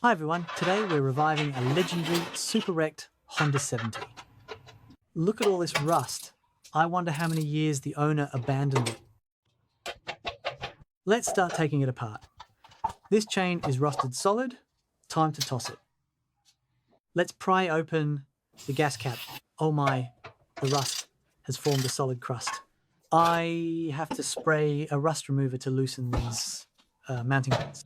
Hi everyone, today we're reviving a legendary super wrecked Honda 70. Look at all this rust. I wonder how many years the owner abandoned it. Let's start taking it apart. This chain is rusted solid, time to toss it. Let's pry open the gas cap. Oh my, the rust has formed a solid crust. I have to spray a rust remover to loosen these mounting points.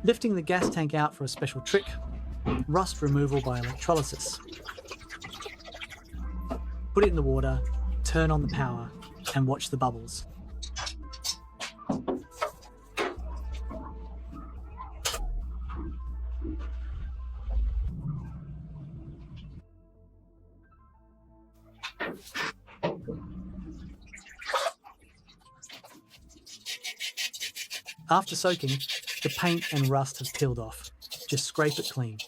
Lifting the gas tank out for a special trick, rust removal by electrolysis. Put it in the water, turn on the power, and watch the bubbles. After soaking, the paint and rust have peeled off. Just scrape it clean.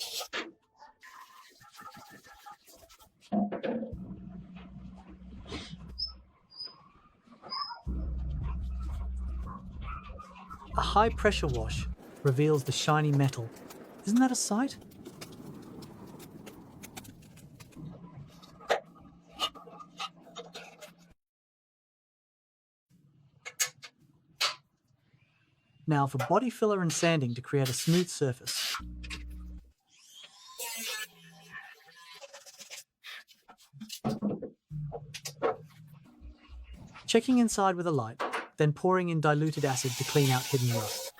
A high pressure wash reveals the shiny metal. Isn't that a sight? Now for body filler and sanding to create a smooth surface. Checking inside with a light, then pouring in diluted acid to clean out hidden rust.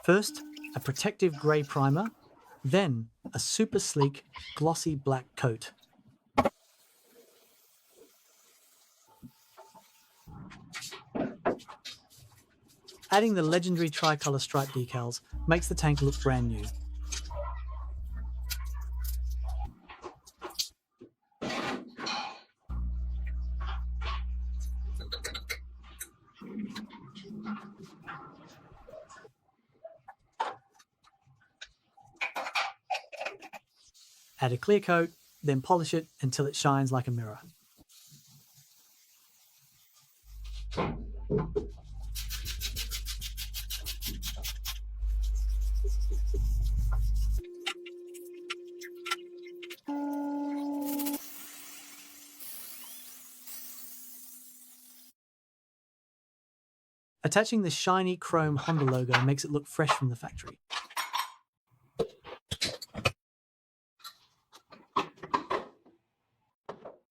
First, a protective grey primer, then a super sleek, glossy black coat. Adding the legendary tricolour stripe decals makes the tank look brand new. Add a clear coat, then polish it until it shines like a mirror. Attaching the shiny chrome Honda logo makes it look fresh from the factory.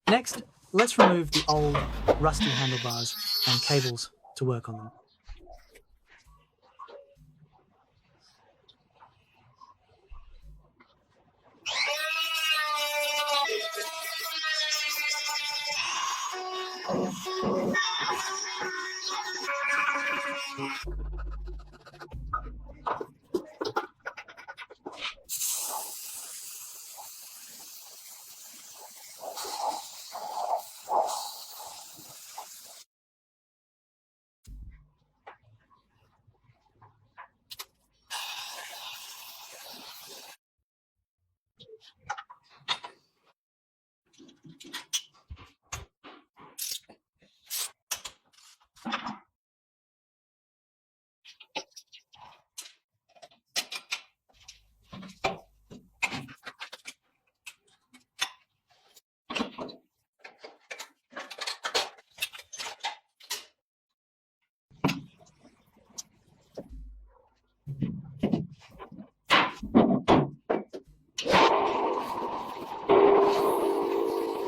Next, let's remove the old, rusty handlebars and cables to work on them.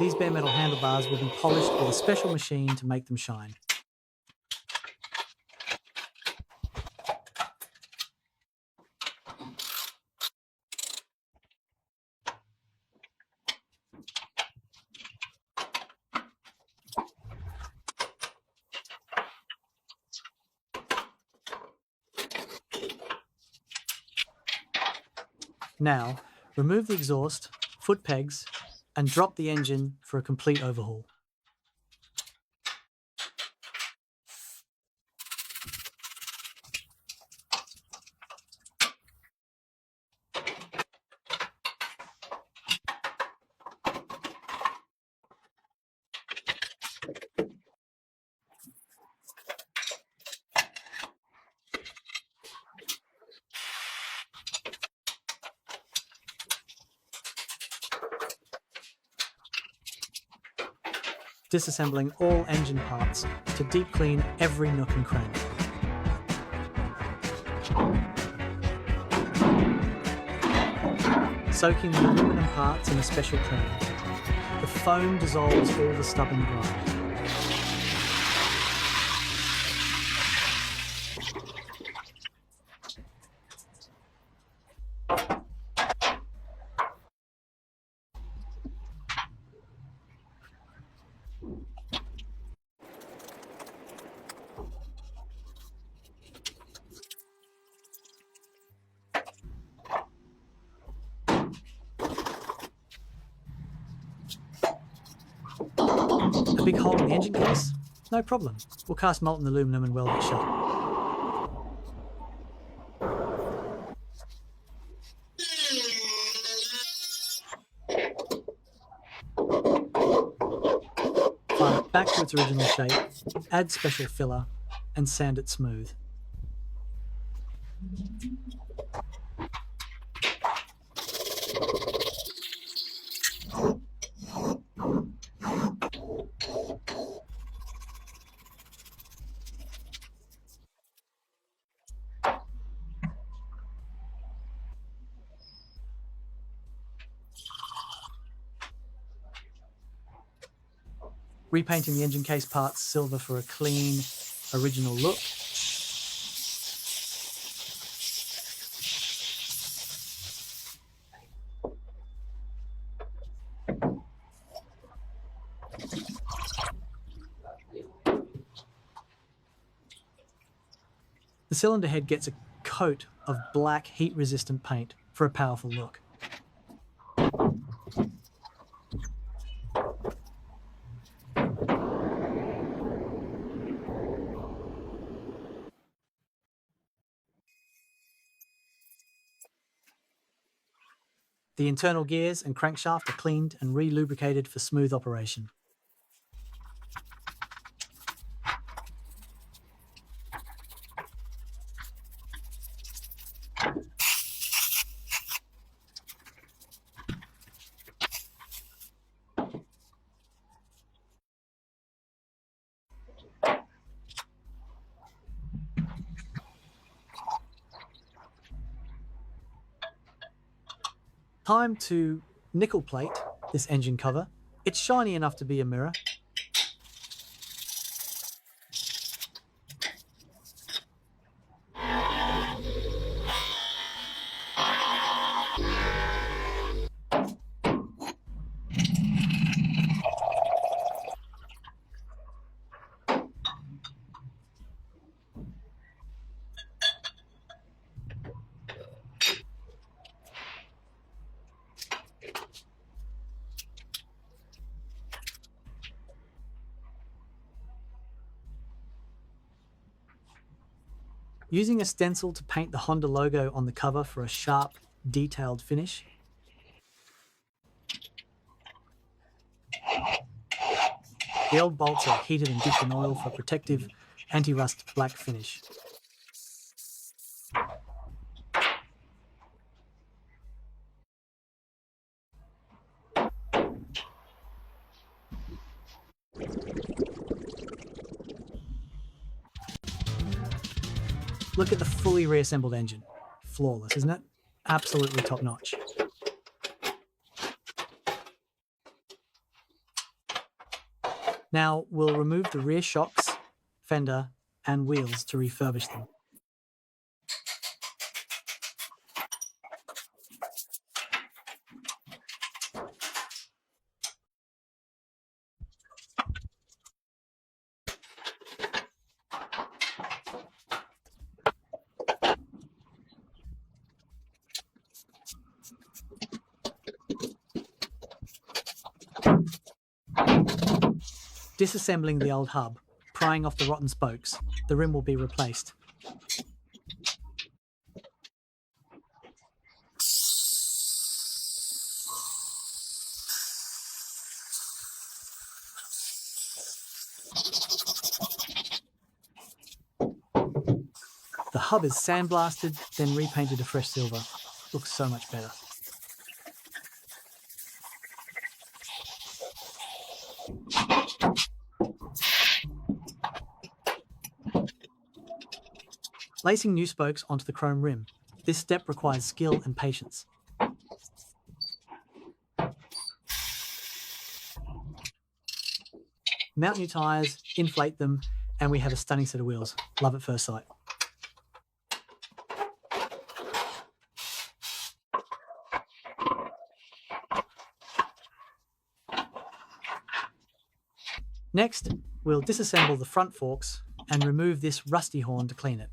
These bare metal handlebars will be polished with a special machine to make them shine. Now, remove the exhaust, foot pegs, and drop the engine for a complete overhaul. Disassembling all engine parts to deep clean every nook and cranny. Soaking the aluminum parts in a special cleaner. The foam dissolves all the stubborn grime. A big hole in the engine case? No problem. We'll cast molten aluminum and weld it shut. File it back to its original shape, add special filler, and sand it smooth. Repainting the engine case parts silver for a clean, original look. The cylinder head gets a coat of black heat-resistant paint for a powerful look. The internal gears and crankshaft are cleaned and re-lubricated for smooth operation. Time to nickel plate this engine cover. It's shiny enough to be a mirror. Using a stencil to paint the Honda logo on the cover for a sharp, detailed finish. The old bolts are heated and dipped in oil for a protective, anti-rust black finish. Look at the fully reassembled engine. Flawless, isn't it? Absolutely top notch. Now we'll remove the rear shocks, fender, and wheels to refurbish them. Disassembling the old hub, prying off the rotten spokes, the rim will be replaced. The hub is sandblasted, then repainted a fresh silver. Looks so much better. Lacing new spokes onto the chrome rim. This step requires skill and patience. Mount new tyres, inflate them, and we have a stunning set of wheels. Love at first sight. Next, we'll disassemble the front forks and remove this rusty horn to clean it.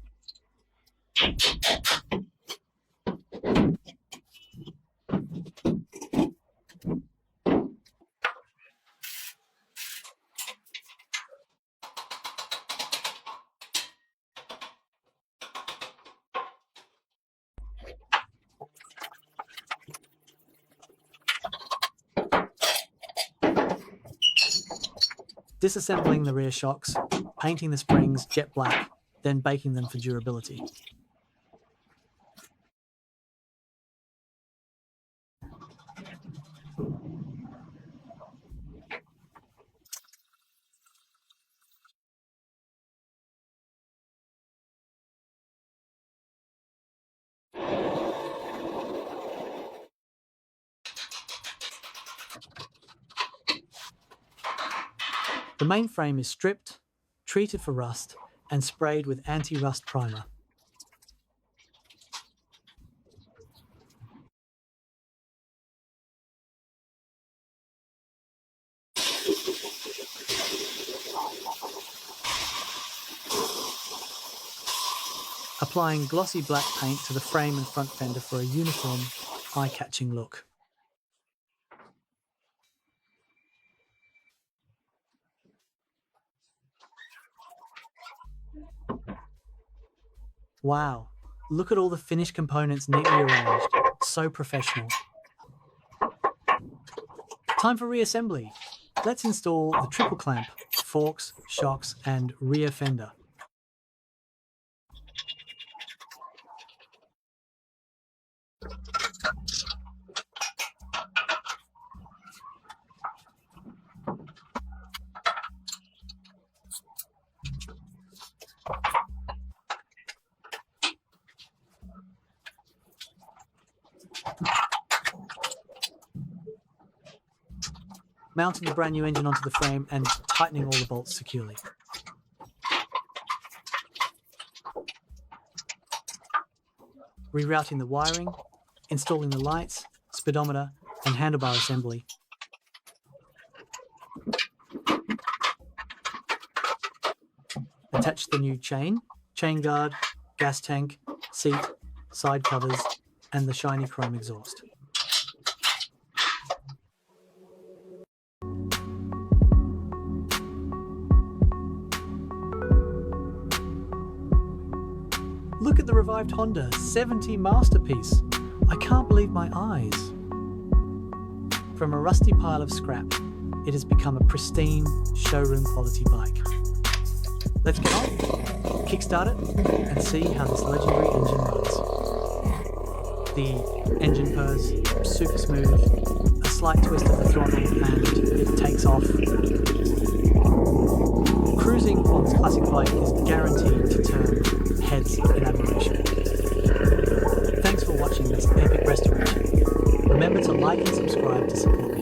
Disassembling the rear shocks, painting the springs jet black, then baking them for durability. The main frame is stripped, treated for rust, and sprayed with anti-rust primer. Applying glossy black paint to the frame and front fender for a uniform, eye-catching look. Wow, look at all the finished components neatly arranged. So professional. Time for reassembly. Let's install the triple clamp, forks, shocks, and rear fender. Mounting the brand new engine onto the frame and tightening all the bolts securely. Rerouting the wiring, installing the lights, speedometer, and handlebar assembly. Attach the new chain guard, gas tank, seat, side covers, and the shiny chrome exhaust. Look at the revived Honda 70 masterpiece. I can't believe my eyes. From a rusty pile of scrap, it has become a pristine, showroom quality bike. Let's get on, kickstart it, and see how this legendary engine runs. The engine purrs, super smooth, a slight twist of the throttle and it takes off. Cruising Cruising on this classic bike is guaranteed to turn heads in admiration. Thanks for watching this epic restoration. Remember to like and subscribe to support me.